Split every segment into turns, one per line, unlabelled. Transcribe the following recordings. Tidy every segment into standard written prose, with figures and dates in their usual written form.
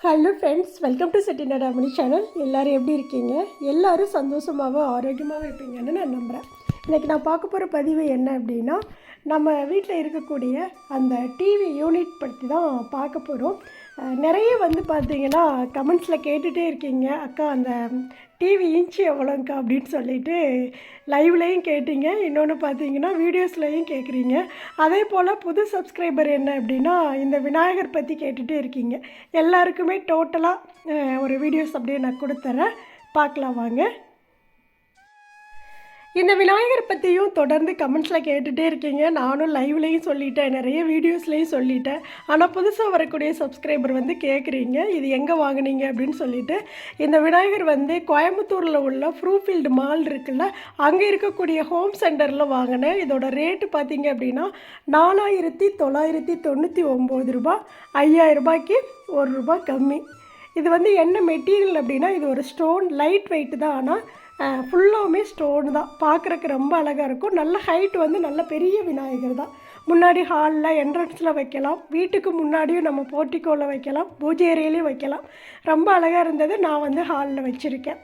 Hello friends, welcome to Chettinad அம்மணி channel. எல்லோரும் எப்படி இருக்கீங்க? எல்லோரும் சந்தோஷமாகவும் ஆரோக்கியமாகவும் இருப்பீங்கன்னு நான் நம்புகிறேன். இன்றைக்கி நான் பார்க்க போகிற பதிவு என்ன அப்படின்னா, நம்ம வீட்டில் இருக்கக்கூடிய அந்த டிவி யூனிட் பற்றி தான் பார்க்க போகிறோம். நிறைய பார்த்திங்கன்னா கமெண்ட்ஸில் கேட்டுகிட்டே இருக்கீங்க, அக்கா அந்த டிவி இன்ச்சு எவ்வளோங்க்கா அப்படின்னு சொல்லிட்டு லைவ்லேயும் கேட்டீங்க. இன்னொன்று பார்த்தீங்கன்னா வீடியோஸ்லேயும் கேட்குறீங்க. அதே போல் புது சப்ஸ்கிரைபர் என்ன அப்படின்னா இந்த விநாயகர் பற்றி கேட்டுகிட்டே இருக்கீங்க. எல்லாருக்குமே டோட்டலாக ஒரு வீடியோஸ் அப்படியே நான் கொடுத்துட்றேன், பார்க்கலாம் வாங்க. இந்த விநாயகர் பற்றியும் தொடர்ந்து கமெண்ட்ஸில் கேட்டுகிட்டே இருக்கீங்க. நானும் லைவ்லேயும் சொல்லிட்டேன், நிறைய வீடியோஸ்லேயும் சொல்லிட்டேன். ஆனால் புதுசாக வரக்கூடிய சப்ஸ்கிரைபர் கேட்குறீங்க, இது எங்கே வாங்கினீங்க அப்படின்னு சொல்லிட்டு. இந்த விநாயகர் கோயம்புத்தூரில் உள்ள ஃப்ரூஃபீல்டு மால் இருக்குல்ல, அங்கே இருக்கக்கூடிய ஹோம் சென்டரில் வாங்கினேன். இதோட ரேட்டு பார்த்திங்க அப்படின்னா 4999 ரூபா, 5000 ரூபாய்க்கு ₹1 கம்மி. இது என்ன மெட்டீரியல் அப்படின்னா, இது ஒரு ஸ்டோன், லைட் வெயிட் தான். ஆனால் ஃபுல்லாகவுமே ஸ்டோன் தான். பார்க்குறக்கு ரொம்ப அழகாக இருக்கும். நல்ல ஹைட் நல்ல பெரிய விநாயகர் தான். முன்னாடி ஹாலில் என்ட்ரன்ஸில் வைக்கலாம், வீட்டுக்கு முன்னாடியும் நம்ம போர்ட்டிக்கோவில் வைக்கலாம், பூஜை ஏரியாலையும் வைக்கலாம். ரொம்ப அழகாக இருந்தது. நான் ஹாலில் வச்சுருக்கேன்.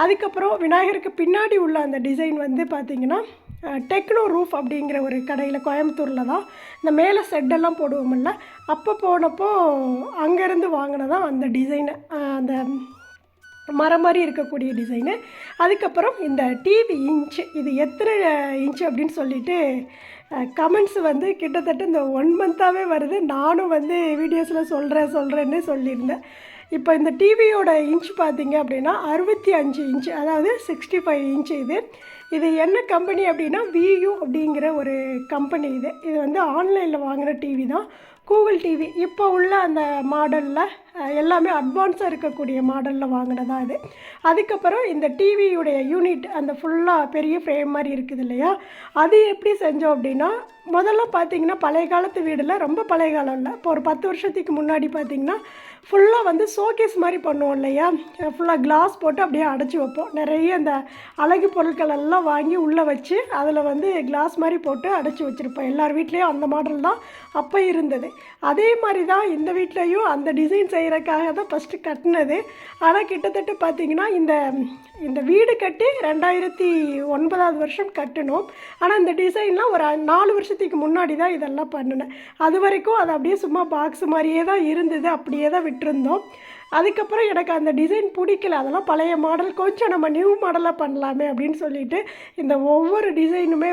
அதுக்கப்புறம் விநாயகருக்கு பின்னாடி உள்ள அந்த டிசைன் பார்த்திங்கன்னா டெக்னோ ரூஃப் அப்படிங்கிற ஒரு கடையில், கோயம்புத்தூரில் தான் இந்த மேலே செட்டெல்லாம் போடுவோம்ல, அப்போ போனப்போ அங்கேருந்து வாங்கினதான் அந்த டிசைனு, அந்த மரம் மாதிரி இருக்கக்கூடிய டிசைனு. அதுக்கப்புறம் இந்த டிவி இன்ச்சு, இது எத்தனை இன்ச்சு அப்படின்னு சொல்லிட்டு கமெண்ட்ஸ் கிட்டத்தட்ட இந்த 1 மந்த்தாகவே வருது. நானும் வீடியோஸில் சொல்கிறேன்னு சொல்லியிருந்தேன். இப்போ இந்த டிவியோட இன்ச்சு பார்த்திங்க அப்படின்னா 65 இன்ச்சு, அதாவது 65 இன்ச்சு. இது என்ன கம்பெனி அப்படின்னா வியூ அப்படிங்கிற ஒரு கம்பெனி. இது ஆன்லைனில் வாங்கின டிவி தான், கூகுள் டிவி. இப்போ உள்ள அந்த மாடலில் எல்லாமே அட்வான்ஸாக இருக்கக்கூடிய மாடலில் வாங்கினதா இது. அதுக்கப்புறம் இந்த டிவியுடைய யூனிட், அந்த ஃபுல்லாக பெரிய ஃப்ரேம் மாதிரி இருக்குது இல்லையா, அது எப்படி செஞ்சோம் அப்படின்னா, முதல்ல பார்த்திங்கன்னா பழைய காலத்து வீடில், ரொம்ப பழைய காலம் இல்லை, இப்போ ஒரு 10 வருஷத்துக்கு முன்னாடி பார்த்திங்கன்னா ஃபுல்லாக ஷோகேஸ் மாதிரி பண்ணுவோம் இல்லையா, ஃபுல்லாக கிளாஸ் போட்டு அப்படியே அடைச்சி வைப்போம். நிறைய அந்த அழகு பொருட்கள் எல்லாம் வாங்கி உள்ளே வச்சு அதில் கிளாஸ் மாதிரி போட்டு அடைச்சி வச்சுருப்போம். எல்லார் வீட்லேயும் அந்த மாடல் தான் அப்போ இருந்தது. அதே மாதிரி தான் இந்த வீட்லேயும் அந்த டிசைன் செய்கிறதுக்காக தான் ஃபஸ்ட்டு கட்டினது. ஆனால் கிட்டத்தட்ட பார்த்திங்கன்னா இந்த வீடு கட்டி 2009 வருஷம் கட்டணும். ஆனால் இந்த டிசைன்லாம் ஒரு 4 வருஷத்துக்கு முன்னாடி தான் இதெல்லாம் பண்ணினேன். அது வரைக்கும் அது அப்படியே சும்மா பாக்ஸ் மாதிரியே தான் இருந்தது, அப்படியே தான் விட்டுருந்தோம். அதுக்கப்புறம் எனக்கு அந்த டிசைன் பிடிக்கல, அதெல்லாம் பழைய மாடல், கொஞ்சம் நம்ம நியூ மாடலாக பண்ணலாமே அப்படின்னு சொல்லிட்டு இந்த ஒவ்வொரு டிசைனுமே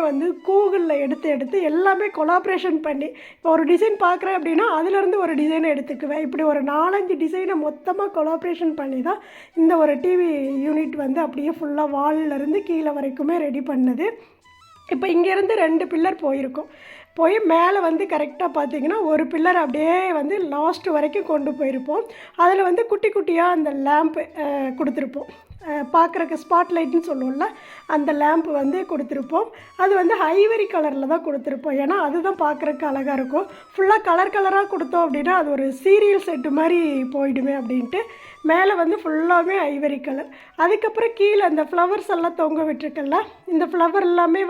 கூகுளில் எடுத்து எல்லாமே கொலாப்ரேஷன் பண்ணி, இப்போ ஒரு டிசைன் பார்க்குறேன் அப்படின்னா அதிலேருந்து ஒரு டிசைனை எடுத்துக்குவேன். இப்படி ஒரு 4-5 டிசைனை மொத்தமாக கொலாப்ரேஷன் பண்ணி தான் இந்த ஒரு டிவி யூனிட் அப்படியே ஃபுல்லாக வால்லேருந்து கீழே வரைக்குமே ரெடி பண்ணது. இப்போ இங்கேருந்து 2 பில்லர் போய் மேலே கரெக்டாக பார்த்திங்கன்னா ஒரு பில்லர் அப்படியே லாஸ்ட்டு வரைக்கும் கொண்டு போயிருப்போம். அதில் குட்டி குட்டியாக அந்த லேம்ப்பு கொடுத்துருப்போம், பார்க்குறக்கு ஸ்பாட் லைட்னு சொல்லுவோம்ல, அந்த லேம்ப்பு கொடுத்துருப்போம். அது ஐவரி கலரில் தான் கொடுத்துருப்போம். ஏன்னா அதுதான் பார்க்குறக்கு அழகாக இருக்கும். ஃபுல்லாக கலராக கொடுத்தோம் அப்படின்னா அது ஒரு சீரியல் செட்டு மாதிரி போயிடுமே அப்படின்ட்டு மேலே ஃபுல்லாகவே ஐவரி கலர். அதுக்கப்புறம் கீழே அந்த ஃப்ளவர்ஸ் எல்லாம் தொங்க விட்டுருக்கல, இந்த ஃப்ளவர் எல்லாமே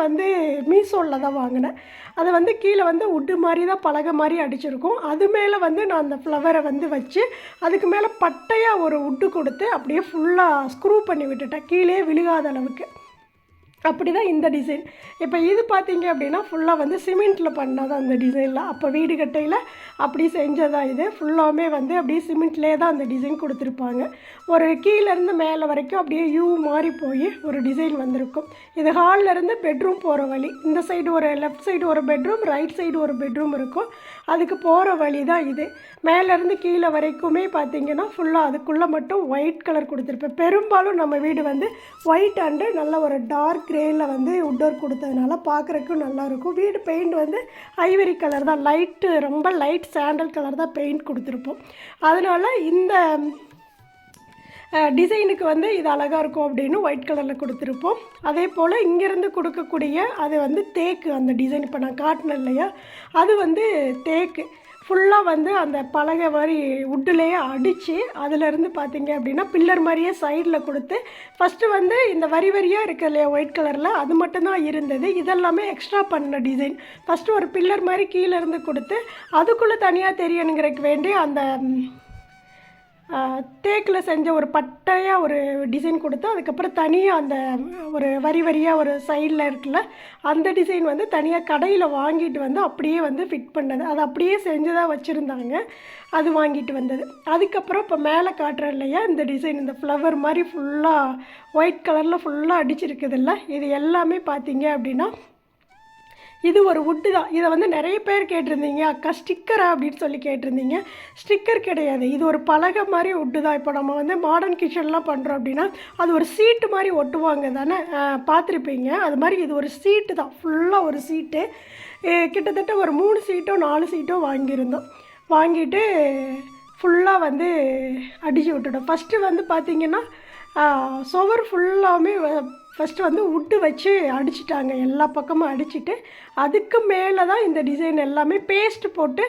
மீஷோவில் தான் வாங்கினேன். அதை கீழே உட்டு மாதிரி தான் பலகை மாதிரி அடிச்சிருக்கும். அது மேலே நான் அந்த ஃப்ளவரை வச்சு அதுக்கு மேலே பட்டையாக ஒரு உட்டு கொடுத்து அப்படியே ஃபுல்லாக ஸ்க்ரூ பண்ணி விட்டுட்டேன், கீழே விழுகாத அளவுக்கு. அப்படி தான் இந்த டிசைன். இப்போ இது பார்த்திங்க அப்படின்னா ஃபுல்லாக சிமெண்ட்டில் பண்ணாதான் அந்த டிசைனில், அப்போ வீடு கட்டையில் அப்படி செஞ்சதான் இது. ஃபுல்லாமே அப்படியே சிமெண்ட்லேயே தான் அந்த டிசைன் கொடுத்துருப்பாங்க. ஒரு கீழேருந்து மேலே வரைக்கும் அப்படியே யூ மாதிரி போய் ஒரு டிசைன் வந்திருக்கும். இது ஹால்லேருந்து பெட்ரூம் போகிற வழி. இந்த சைடு ஒரு லெஃப்ட் சைடு ஒரு பெட்ரூம், ரைட் சைடு ஒரு பெட்ரூம் இருக்கும். அதுக்கு போகிற வழி தான் இது. மேலேருந்து கீழே வரைக்குமே பார்த்திங்கன்னா ஃபுல்லாக அதுக்குள்ளே மட்டும் ஒயிட் கலர் கொடுத்துருப்பேன். பெரும்பாலும் நம்ம வீடு ஒயிட் அண்டு நல்ல ஒரு டார்க் கிரேயில் உட்டோர் கொடுத்ததுனால பார்க்குறக்கும் நல்லாயிருக்கும். வீடு பெயிண்ட் ஐவரி கலர் தான், ரொம்ப லைட் சாண்டல் கலர் தான் பெயிண்ட் கொடுத்துருப்போம். அதனால் இந்த டிசைனுக்கு இது அழகாக இருக்கும் அப்படின்னு ஒயிட் கலரில் கொடுத்துருப்போம். அதே போல் இங்கேருந்து கொடுக்கக்கூடிய அது தேக்கு, அந்த டிசைன் இப்போ நான் காட்டினேன் இல்லையா, அது தேக்கு ஃபுல்லாக அந்த பலகை மாதிரி உட்டுலேயே அடித்து அதிலேருந்து பார்த்திங்க அப்படின்னா பில்லர் மாதிரியே சைடில் கொடுத்து ஃபஸ்ட்டு இந்த வரியாக இருக்குது இல்லையா ஒயிட் கலரில், அது மட்டும்தான் இருந்தது. இதெல்லாமே எக்ஸ்ட்ரா பண்ண டிசைன். ஃபஸ்ட்டு ஒரு பில்லர் மாதிரி கீழேருந்து கொடுத்து அதுக்குள்ளே தனியாக தெரியணுங்கிறதுக்கு வேண்டி அந்த தேக்கில் செஞ்ச ஒரு பட்டையாக ஒரு டிசைன் கொடுத்து அதுக்கப்புறம் தனியாக அந்த ஒரு வரி வரியாக ஒரு சைடில் இருக்குல்ல அந்த டிசைன் வந்து தனியாக கடையில் வாங்கிட்டு வந்து அப்படியே வந்து ஃபிட் பண்ணது. அது அப்படியே செஞ்சுதான் வச்சுருந்தாங்க. அது வாங்கிட்டு வந்தது. அதுக்கப்புறம் இப்போ மேலே காட்டுறேன் இல்லையா இந்த டிசைன், இந்த ஃப்ளவர் மாதிரி ஃபுல்லாக ஒயிட் கலரில் ஃபுல்லாக அடிச்சிருக்குதுல்ல, இது எல்லாமே பார்த்தீங்க அப்படின்னா இது ஒரு வுட்டு தான். இதை வந்து நிறைய பேர் கேட்டிருந்தீங்க, அக்கா ஸ்டிக்கரா அப்படின்னு சொல்லி கேட்டிருந்தீங்க. ஸ்டிக்கர் கிடையாது, இது ஒரு பலகை மாதிரி வுட்டு தான். இப்போ நம்ம வந்து மாடர்ன் கிச்சன்லாம் பண்ணுறோம் அப்படின்னா அது ஒரு சீட்டு மாதிரி ஒட்டுவாங்க தானே, பார்த்துருப்பீங்க. அது மாதிரி இது ஒரு சீட்டு தான், ஃபுல்லாக ஒரு சீட்டு. கிட்டத்தட்ட ஒரு 3 சீட்டோ 4 சீட்டோ வாங்கியிருந்தோம். வாங்கிட்டு ஃபுல்லாக வந்து அடித்து விட்டுட்டோம். ஃபஸ்ட்டு வந்து பார்த்திங்கன்னா சுவர் ஃபுல்லாமே ஃபஸ்ட்டு வந்து வுட்டு வச்சு அடிச்சிட்டாங்க, எல்லா பக்கமும் அடிச்சுட்டு அதுக்கு மேலே தான் இந்த டிசைன் எல்லாமே பேஸ்ட்டு போட்டு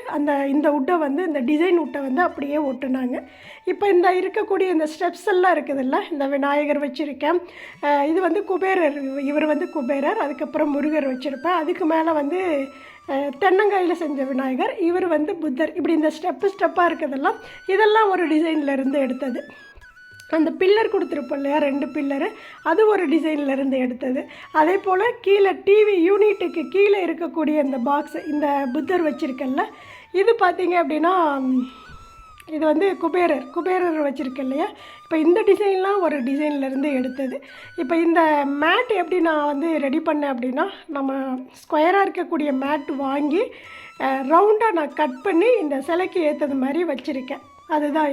இந்த வுட்டை வந்து இந்த டிசைன் வுட்டை வந்து அப்படியே ஒட்டுனாங்க. இப்போ இந்த இருக்கக்கூடிய இந்த ஸ்டெப்ஸ் எல்லாம் இருக்குதுல்ல, இந்த விநாயகர் வச்சுருக்கேன், இது வந்து குபேரர், இவர் வந்து குபேரர், அதுக்கப்புறம் முருகர் வச்சுருப்பேன், அதுக்கு மேலே வந்து தென்னங்காயில் செஞ்ச விநாயகர், இவர் வந்து புத்தர். இப்படி இந்த ஸ்டெப்பாக இருக்கிறதெல்லாம் இதெல்லாம் ஒரு டிசைன்லேருந்து எடுத்தது. அந்த பில்லர் கொடுத்துருப்போம் இல்லையா 2 பில்லரு, அது ஒரு டிசைன்லேருந்து எடுத்தது. அதே போல் கீழே டிவி யூனிட்டுக்கு கீழே இருக்கக்கூடிய இந்த பாக்ஸ், இந்த புத்தர் வச்சுருக்கல, இது பார்த்திங்க அப்படின்னா இது வந்து குபேரர் வச்சுருக்கேன் இல்லையா, இப்போ இந்த டிசைன்லாம் ஒரு டிசைன்லேருந்து எடுத்தது. இப்போ இந்த மேட் எப்படி நான் வந்து ரெடி பண்ணேன் அப்படின்னா, நம்ம ஸ்கொயராக இருக்கக்கூடிய மேட் வாங்கி ரவுண்டாக நான் கட் பண்ணி இந்த சிலைக்கு ஏற்றது மாதிரி வச்சுருக்கேன். அதுதான்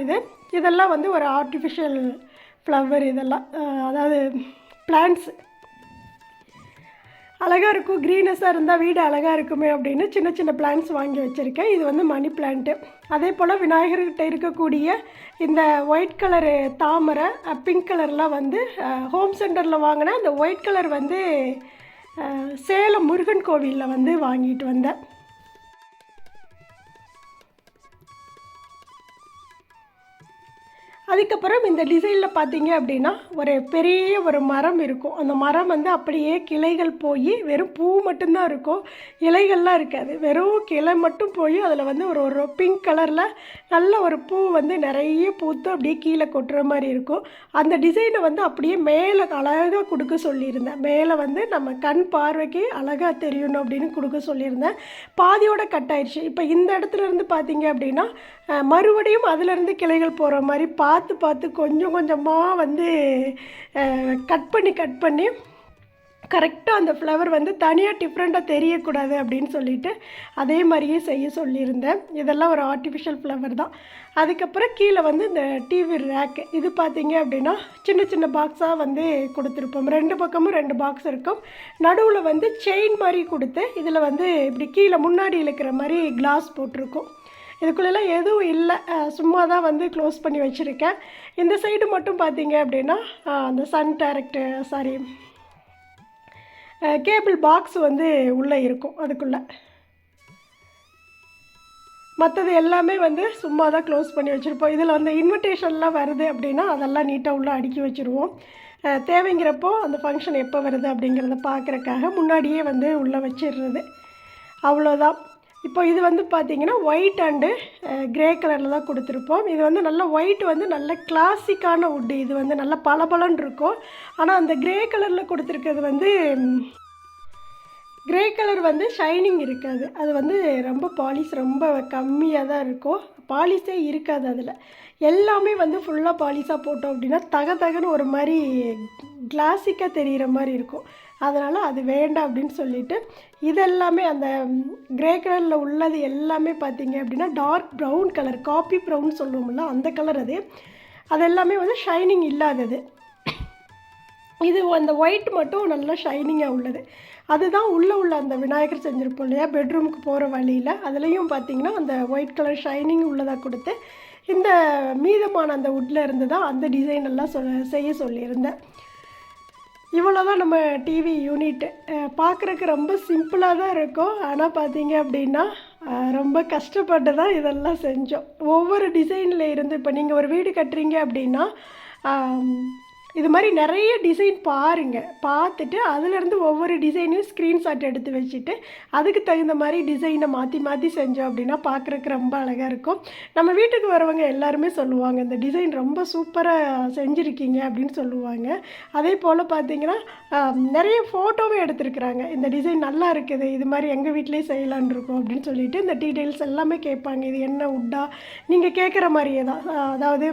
இதெல்லாம் வந்து ஒரு ஆர்டிஃபிஷியல் ஃப்ளவர், இதெல்லாம் அதாவது பிளான்ட்ஸு அழகாக இருக்கும், க்ரீனஸாக இருந்தால் வீடு அழகாக இருக்குமே அப்படின்னு சின்ன சின்ன பிளான்ட்ஸ் வாங்கி வச்சுருக்கேன். இது வந்து மணி பிளான்ட்டு. அதே போல் விநாயகர்கிட்ட இருக்கக்கூடிய இந்த ஒயிட் கலரு தாமரை, பிங்க் கலர்லாம் வந்து ஹோம் சென்டரில் வாங்கினேன். அந்த ஒயிட் கலர் வந்து சேலம் முருகன் கோவிலில் வந்து வாங்கிட்டு வந்தேன். அதுக்கப்புறம் இந்த டிசைனில் பார்த்தீங்க அப்படின்னா ஒரு பெரிய ஒரு மரம் இருக்கும். அந்த மரம் வந்து அப்படியே கிளைகள் போய் வெறும் பூ மட்டும்தான் இருக்கும், இலைகள்லாம் இருக்காது, வெறும் கிளை மட்டும் போய் அதில் வந்து ஒரு பிங்க் கலரில் நல்ல ஒரு பூ வந்து நிறைய பூத்து அப்படியே கீழே கொட்டுற மாதிரி இருக்கும். அந்த டிசைனை வந்து அப்படியே மேலே அழகாக கொடுக்க சொல்லியிருந்தேன். மேலே வந்து நம்ம கண் பார்வைக்கு அழகாக தெரியணும் அப்படின்னு கொடுக்க சொல்லியிருந்தேன். பாதியோட கட் ஆயிடுச்சு. இப்போ இந்த இடத்துல இருந்து பார்த்தீங்க அப்படின்னா மறுபடியும் அதிலேருந்து கிளைகள் போகிற மாதிரி பார்த்து கொஞ்சம் கொஞ்சமாக வந்து கட் பண்ணி கரெக்டாக அந்த ஃப்ளவர் வந்து தனியாக டிஃப்ரெண்ட்டாக தெரியக்கூடாது அப்படின்னு சொல்லிட்டு அதே மாதிரியே செய்ய சொல்லியிருந்தேன். இதெல்லாம் ஒரு ஆர்டிஃபிஷியல் ஃப்ளவர் தான். அதுக்கப்புறம் கீழே வந்து இந்த டிவி ரேக்கு, இது பார்த்தீங்க அப்படின்னா சின்ன சின்ன பாக்ஸாக வந்து கொடுத்துருப்போம். 2 பக்கமும் 2 பாக்ஸ் இருக்கும். நடுவில் வந்து செயின் மாதிரி கொடுத்து இதில் வந்து இப்படி கீழே முன்னாடி இழுக்கிற மாதிரி கிளாஸ் போட்டிருக்கும். இதுக்குள்ளெல்லாம் எதுவும் இல்லை, சும்மா தான் வந்து க்ளோஸ் பண்ணி வச்சுருக்கேன். இந்த சைடு மட்டும் பார்த்தீங்க அப்படின்னா அந்த கேபிள் பாக்ஸ் வந்து உள்ளே இருக்கும். அதுக்குள்ளே மற்றது எல்லாமே வந்து சும்மா தான் க்ளோஸ் பண்ணி வச்சுருப்போம். இதில் வந்து இன்விடேஷன்லாம் வருது அப்படின்னா அதெல்லாம் நீட்டாக உள்ளே அடுக்கி வச்சுருவோம். தேவைங்கிறப்போ அந்த ஃபங்க்ஷன் எப்போ வருது அப்படிங்கிறத பார்க்குறக்காக முன்னாடியே வந்து உள்ளே வச்சிடுறது, அவ்வளோதான். இப்போ இது வந்து பார்த்திங்கன்னா ஒயிட் அண்டு க்ரே கலரில் தான் கொடுத்துருப்போம். இது வந்து நல்ல ஒயிட் வந்து நல்ல கிளாசிக்கான வுட்டு, இது வந்து நல்ல பளபளன்னு இருக்கும். ஆனால் அந்த க்ரே கலரில் கொடுத்துருக்கிறது வந்து க்ரே கலர் வந்து ஷைனிங் இருக்காது, அது வந்து ரொம்ப பாலிஷ் ரொம்ப கம்மியாக தான் இருக்கும், பாலிஷே இருக்காது. அதில் எல்லாமே வந்து ஃபுல்லாக பாலிஷாக போட்டோம் அப்படின்னா தகன்னு ஒரு மாதிரி கிளாசிக்காக தெரிகிற மாதிரி இருக்கும். அதனால் அது வேண்டாம் அப்படின்னு சொல்லிவிட்டு இதெல்லாமே அந்த க்ரே கலரில் உள்ளது எல்லாமே பார்த்திங்க அப்படின்னா dark brown colour, coffee brown சொல்லுவோம்ல அந்த கலர். அது எல்லாமே வந்து ஷைனிங் இல்லாதது. இது அந்த ஒயிட் மட்டும் நல்லா ஷைனிங்காக உள்ளது. அதுதான் உள்ளே உள்ள அந்த விநாயகர் செஞ்சுருப்போம் இல்லையா பெட்ரூமுக்கு போகிற வழியில், அதுலேயும் பார்த்திங்கன்னா அந்த ஒயிட் கலர் ஷைனிங் உள்ளதாக கொடுத்து இந்த மீதமான அந்த வுட்டில் இருந்து தான் அந்த டிசைன் எல்லாம் செய்ய சொல்லியிருந்தேன். இவ்வளோ தான் நம்ம டிவி யூனிட்டு. பார்க்குறக்கு ரொம்ப சிம்பிளாக தான் இருக்கும், ஆனால் பார்த்தீங்க அப்படின்னா ரொம்ப கஷ்டப்பட்டு தான் இதெல்லாம் செஞ்சோம். ஒவ்வொரு டிசைனில் இருந்து இப்போ நீங்கள் ஒரு வீடு கட்டுறீங்க அப்படின்னா இது மாதிரி நிறைய டிசைன் பாருங்கள், பார்த்துட்டு அதுலேருந்து ஒவ்வொரு டிசைனையும் ஸ்க்ரீன்ஷாட் எடுத்து வச்சுட்டு அதுக்கு தகுந்த மாதிரி டிசைனை மாற்றி மாற்றி செஞ்சோம் அப்படின்னா பார்க்குறக்கு ரொம்ப அழகாக இருக்கும். நம்ம வீட்டுக்கு வரவங்க எல்லாருமே சொல்லுவாங்க, இந்த டிசைன் ரொம்ப சூப்பராக செஞ்சுருக்கீங்க அப்படின்னு சொல்லுவாங்க. அதே போல் பார்த்திங்கன்னா நிறைய ஃபோட்டோவே எடுத்துருக்குறாங்க, இந்த டிசைன் நல்லா இருக்குது, இது மாதிரி எங்கள் வீட்டிலே செய்யலான் இருக்கும் அப்படின்னு சொல்லிட்டு இந்த டீட்டெயில்ஸ் எல்லாமே கேட்பாங்க. இது என்ன உட்டா, நீங்கள் கேட்குற மாதிரியே தான், அதாவது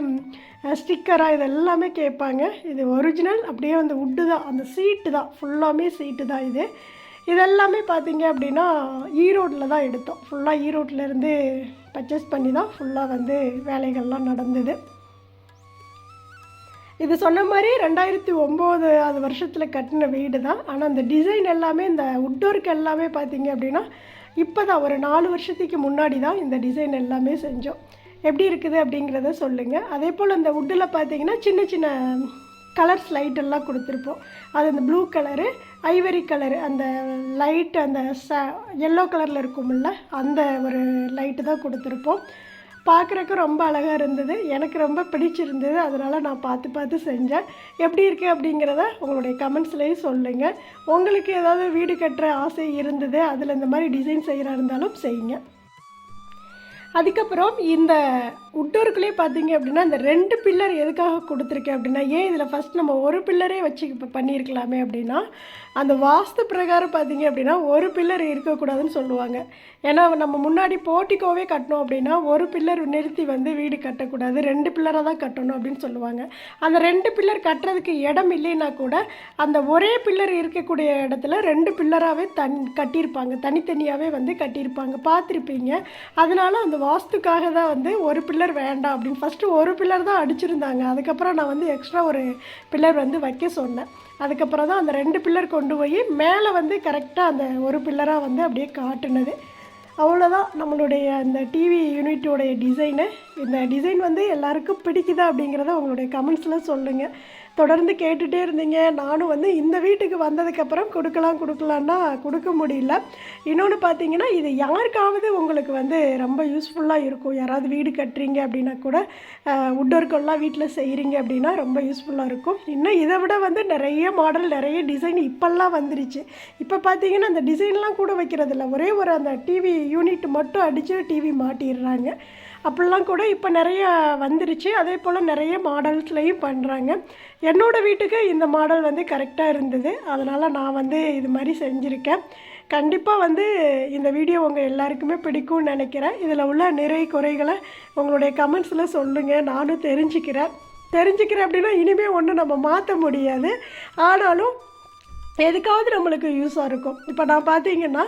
ஸ்டிக்கராக இது எல்லாமே கேட்பாங்க. இது ஒரிஜினல் அப்படியே அந்த உட்டு தான், அந்த சீட்டு தான், ஃபுல்லாமே சீட்டு தான். இதெல்லாமே பார்த்திங்க அப்படின்னா ஈரோட்டில் தான் எடுத்தோம். ஃபுல்லாக ஈரோட்டிலேருந்து பர்ச்சேஸ் பண்ணி தான் ஃபுல்லாக வந்து வேலைகள்லாம் நடந்தது. இது சொன்ன மாதிரி 2009 அது வருஷத்தில் கட்டின வீடு தான். ஆனால் அந்த டிசைன் எல்லாமே, இந்த உட் ஒர்க் எல்லாமே பார்த்திங்க அப்படின்னா இப்போ தான் ஒரு 4 வருஷத்துக்கு முன்னாடி தான் இந்த டிசைன் எல்லாமே செஞ்சோம். எப்படி இருக்குது அப்படிங்கிறத சொல்லுங்கள். அதே போல் இந்த உட்டில் பார்த்திங்கன்னா சின்ன சின்ன கலர்ஸ் லைட் எல்லாம் கொடுத்துருப்போம். அது அந்த ப்ளூ கலரு, ஐவரி கலரு, அந்த லைட் அந்த எல்லோ கலரில் இருக்கும்ல அந்த ஒரு லைட்டு தான் கொடுத்துருப்போம். பார்க்குறக்கு ரொம்ப அழகாக இருந்தது, எனக்கு ரொம்ப பிடிச்சிருந்தது. அதனால் நான் பார்த்து பார்த்து செஞ்சேன். எப்படி இருக்குது அப்படிங்கிறத உங்களுடைய கமெண்ட்ஸ்லேயும் சொல்லுங்கள். உங்களுக்கு ஏதாவது வீடு கட்டுற ஆசை இருந்தது, அதில் இந்த மாதிரி டிசைன் செய்கிறா இருந்தாலும் செய்யுங்க. அதுக்கப்புறம் இந்த உட்டோருக்குள்ளே பார்த்தீங்க அப்படின்னா இந்த 2 பில்லர் எதுக்காக கொடுத்துருக்கேன் அப்படின்னா, ஏன் இதில் ஃபஸ்ட் நம்ம ஒரு பில்லரே வச்சு இப்போ பண்ணியிருக்கலாமே அப்படின்னா, அந்த வாஸ்து பிரகாரம் பார்த்தீங்க அப்படின்னா ஒரு பில்லர் இருக்கக்கூடாதுன்னு சொல்லுவாங்க. ஏன்னா நம்ம முன்னாடி போர்ட்டிக்கோவே கட்டணும் அப்படின்னா ஒரு பில்லர் நிறுத்தி வந்து வீடு கட்டக்கூடாது, 2 பில்லராக தான் கட்டணும் அப்படின்னு சொல்லுவாங்க. அந்த 2 பில்லர் கட்டுறதுக்கு இடம் இல்லைன்னா கூட அந்த ஒரே பில்லர் இருக்கக்கூடிய இடத்துல 2 பில்லராகவே கட்டியிருப்பாங்க, தனித்தனியாகவே வந்து கட்டியிருப்பாங்க, பார்த்துருப்பீங்க. அதனால அந்த வாஸ்துக்காக தான் வந்து ஒரு பில்லர் வேண்டாம் அப்படின்னு ஃபஸ்ட்டு ஒரு பில்லர் தான் அடிச்சிருந்தாங்க. அதுக்கப்புறம் நான் வந்து எக்ஸ்ட்ரா ஒரு பில்லர் வந்து வைக்க சொன்னேன். அதுக்கப்புறம் தான் அந்த 2 பில்லர் கொண்டு போய் மேலே வந்து கரெக்டாக அந்த ஒரு பில்லராக வந்து அப்படியே காட்டுனது. அவ்வளோதான் நம்மளுடைய அந்த டிவி யூனிட்டோடைய டிசைனு. இந்த டிசைன் வந்து எல்லாருக்கும் பிடிக்குதா அப்படிங்கிறத உங்களுடைய கமெண்ட்ஸில் சொல்லுங்கள். தொடர்ந்து கேட்டுகிட்டே இருந்தீங்க. நானும் வந்து இந்த வீட்டுக்கு வந்ததுக்கப்புறம் கொடுக்கலான்னா கொடுக்க முடியல. இன்னொன்று பார்த்தீங்கன்னா, இது யாருக்காவது உங்களுக்கு வந்து ரொம்ப யூஸ்ஃபுல்லாக இருக்கும். யாராவது வீடு கட்டுறீங்க அப்படின்னா கூட உட் ஒர்க்கெல்லாம் வீட்டில் செய்கிறீங்க அப்படின்னா ரொம்ப யூஸ்ஃபுல்லாக இருக்கும். இன்னும் இதை விட வந்து நிறைய மாடல், நிறைய டிசைன் இப்போல்லாம் வந்துருச்சு. இப்போ பார்த்தீங்கன்னா அந்த டிசைன்லாம் கூட வைக்கிறதில்ல, ஒரே ஒரு அந்த டிவி யூனிட் மட்டும் அடித்து டிவி மாட்டிடுறாங்க. அப்படிலாம் கூட இப்போ நிறைய வந்துருச்சு. அதே போல் நிறைய மாடல்ஸ்லையும் பண்ணுறாங்க. என்னோடய வீட்டுக்கு இந்த மாடல் வந்து கரெக்டாக இருந்தது, அதனால் நான் வந்து இது மாதிரி செஞ்சுருக்கேன். கண்டிப்பாக வந்து இந்த வீடியோ உங்கள் எல்லாருக்குமே பிடிக்கும்னு நினைக்கிறேன். இதில் உள்ள நிறை குறைகளை உங்களுடைய கமெண்ட்ஸில் சொல்லுங்கள், நானும் தெரிஞ்சுக்கிறேன் அப்படின்னா இனிமேல் ஒன்றும் நம்ம மாற்ற முடியாது. ஆனாலும் எதுக்காவது நம்மளுக்கு யூஸாக இருக்கும். இப்போ நான் பார்த்தீங்கன்னா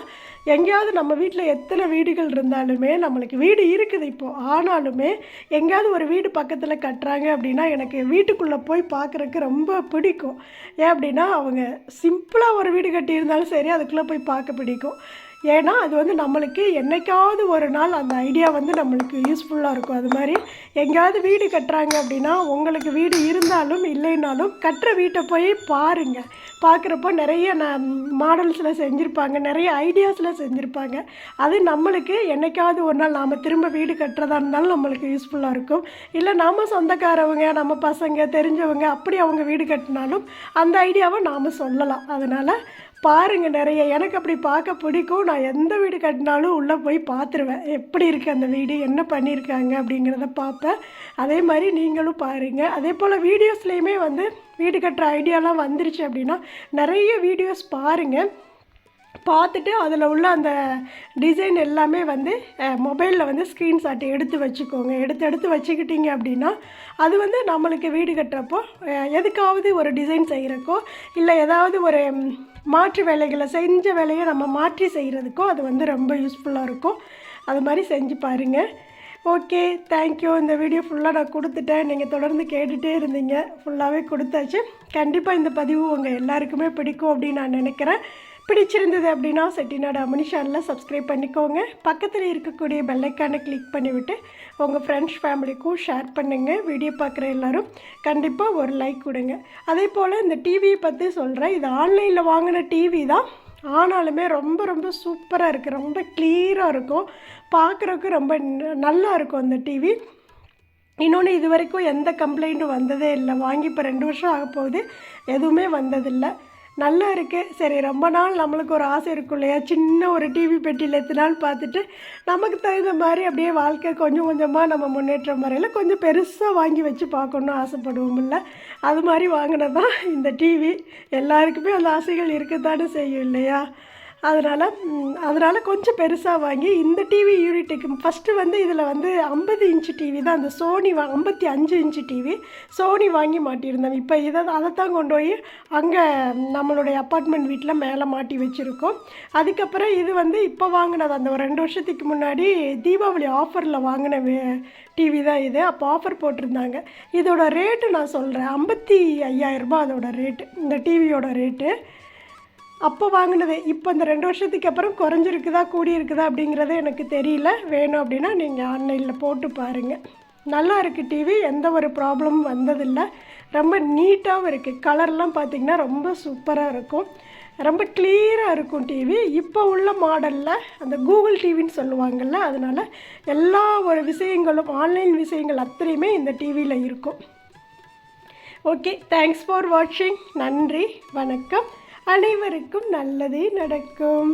எங்கேயாவது நம்ம வீட்டில் எத்தனை வீடுகள் இருந்தாலுமே, நம்மளுக்கு வீடு இருக்குது இப்போது, ஆனாலுமே எங்கேயாவது ஒரு வீடு பக்கத்தில் கட்டுறாங்க அப்படின்னா எனக்கு வீட்டுக்குள்ளே போய் பார்க்குறக்கு ரொம்ப பிடிக்கும். ஏன் அப்படின்னா அவங்க சிம்பிளாக ஒரு வீடு கட்டியிருந்தாலும் சரி அதுக்குள்ளே போய் பார்க்க பிடிக்கும். ஏன்னா அது வந்து நம்மளுக்கு என்றைக்காவது ஒரு நாள் அந்த ஐடியா வந்து நம்மளுக்கு யூஸ்ஃபுல்லாக இருக்கும். அது மாதிரி எங்கேயாவது வீடு கட்டுறாங்க அப்படின்னா, உங்களுக்கு வீடு இருந்தாலும் இல்லைனாலும் கட்டுற வீட்டை போய் பாருங்கள். பார்க்குறப்போ நிறைய மாடல்ஸில் செஞ்சுருப்பாங்க, நிறைய ஐடியாஸில் செஞ்சுருப்பாங்க. அது நம்மளுக்கு என்றைக்காவது ஒரு நாள் நாம் திரும்ப வீடு கட்டுறதா இருந்தாலும் நம்மளுக்கு யூஸ்ஃபுல்லாக இருக்கும். இல்லை நம்ம சொந்தக்காரவங்க, நம்ம பசங்க, தெரிஞ்சவங்க அப்படி அவங்க வீடு கட்டினாலும் அந்த ஐடியாவை நாம் சொல்லலாம். அதனால் பாருங்கள், நிறைய எனக்கு அப்படி பார்க்க பிடிக்கும். நான் எந்த வீடு கட்டினாலும் உள்ளே போய் பார்த்துருவேன், எப்படி இருக்குது அந்த வீடு, என்ன பண்ணியிருக்காங்க அப்படிங்கிறத பார்ப்பேன். அதே மாதிரி நீங்களும் பாருங்கள். அதே போல் வீடியோஸ்லேயுமே வந்து வீடு கட்டுற ஐடியாலாம் வந்துருச்சு அப்படின்னா நிறைய வீடியோஸ் பாருங்கள். பார்த்துட்டு அதில் உள்ள அந்த டிசைன் எல்லாமே வந்து மொபைலில் வந்து ஸ்க்ரீன்ஷாட் எடுத்து வச்சுக்கோங்க. எடுத்து வச்சுக்கிட்டிங்க அப்படின்னா அது வந்து நம்மளுக்கு வீடு கட்டுறப்போ எதுக்காவது ஒரு டிசைன் செய்கிறக்கோ, இல்லை ஏதாவது ஒரு மாற்று வேலைகளை செஞ்ச வேலையை நம்ம மாற்றி செய்கிறதுக்கோ அது வந்து ரொம்ப யூஸ்ஃபுல்லாக இருக்கும். அது மாதிரி செஞ்சு பாருங்கள். Okay, thank you. இந்த வீடியோ ஃபுல்லாக நான் கொடுத்துட்டேன். நீங்கள் தொடர்ந்து கேட்டுகிட்டே இருந்தீங்க, ஃபுல்லாகவே கொடுத்தாச்சு. கண்டிப்பாக இந்த பதிவு உங்கள் எல்லாருக்குமே பிடிக்கும் அப்படின்னு நான் நினைக்கிறேன். பிடிச்சிருந்தது அப்படின்னா செட்டிநாடு அம்மணி சேனலை சப்ஸ்கிரைப் பண்ணிக்கோங்க. பக்கத்தில் இருக்கக்கூடிய பெல்லைக்கானை கிளிக் பண்ணிவிட்டு உங்கள் ஃப்ரெண்ட்ஸ் ஃபேமிலிக்கும் ஷேர் பண்ணுங்கள். வீடியோ பார்க்குற எல்லோரும் கண்டிப்பாக ஒரு லைக் கொடுங்க. அதே போல் இந்த டிவியை பற்றி சொல்கிறேன். இது ஆன்லைனில் வாங்கின டிவி தான், ஆனாலுமே ரொம்ப ரொம்ப சூப்பராக இருக்குது, ரொம்ப கிளியராக இருக்கும், பார்க்குறதுக்கு ரொம்ப நல்லா இருக்கும் அந்த டிவி. இன்னொன்று இது வரைக்கும் எந்த கம்ப்ளைண்ட்டும் வந்ததே இல்லை. வாங்கி இப்போ 2 வருஷம் ஆக போகுது, எதுவுமே வந்ததில்லை. நல்லா இருக்குது. சரி, ரொம்ப நாள் நம்மளுக்கு ஒரு ஆசை இருக்கும் இல்லையா, சின்ன ஒரு டிவி பெட்டியில் எத்தனை நாள் பார்த்துட்டு நமக்கு தகுந்த மாதிரி அப்படியே வாழ்க்கை கொஞ்சம் கொஞ்சமாக நம்ம முன்னேற்றம் வரையில் கொஞ்சம் பெருசாக வாங்கி வச்சு பார்க்கணுன்னு ஆசைப்படுவோம்ல, அது மாதிரி வாங்கினது தான் இந்த டிவி. எல்லாருக்குமே அந்த ஆசைகள் இருக்கத்தானே செய்யும் இல்லையா. அதனால் கொஞ்சம் பெருசாக வாங்கி இந்த டிவி யூனிட்டுக்கு ஃபஸ்ட்டு வந்து இதில் வந்து 50 இன்ச்சு டிவி தான், அந்த சோனி 55 இன்ச்சு டிவி சோனி வாங்கி மாட்டியிருந்தோம். இப்போ அதைத்தான் கொண்டு போய் அங்கே நம்மளுடைய அப்பார்ட்மெண்ட் வீட்டில் மேலே மாட்டி வச்சுருக்கோம். அதுக்கப்புறம் இது வந்து இப்போ வாங்கினது, அந்த ஒரு 2 வருஷத்துக்கு முன்னாடி தீபாவளி ஆஃபரில் வாங்கின டிவி தான் இது. அப்போ ஆஃபர் போட்டிருந்தாங்க. இதோட ரேட்டு நான் சொல்கிறேன், 55,000 ரூபாய் அதோட ரேட்டு, இந்த டிவியோட ரேட்டு. அப்போ வாங்கினது. இப்போ இந்த 2 வருஷத்துக்கு அப்புறம் குறைஞ்சிருக்குதா கூடியிருக்குதா அப்படிங்கிறத எனக்கு தெரியல. வேணும் அப்படின்னா நீங்கள் ஆன்லைனில் போட்டு பாருங்கள். நல்லா இருக்குது டிவி, எந்த ஒரு ப்ராப்ளமும் வந்ததில்லை. ரொம்ப நீட்டாகவும் இருக்குது. கலர்லாம் பார்த்திங்கன்னா ரொம்ப சூப்பராக இருக்கும், ரொம்ப கிளியராக இருக்கும் டிவி. இப்போ உள்ள மாடலில் அந்த கூகுள் டிவின்னு சொல்லுவாங்கள்ல, அதனால் எல்லா ஒரு விஷயங்களும் ஆன்லைன் விஷயங்கள் அத்தனையுமே இந்த டிவியில் இருக்கும். ஓகே, தேங்க்ஸ் ஃபார் வாட்சிங். நன்றி, வணக்கம். அனைவருக்கும் நல்லதே நடக்கும்.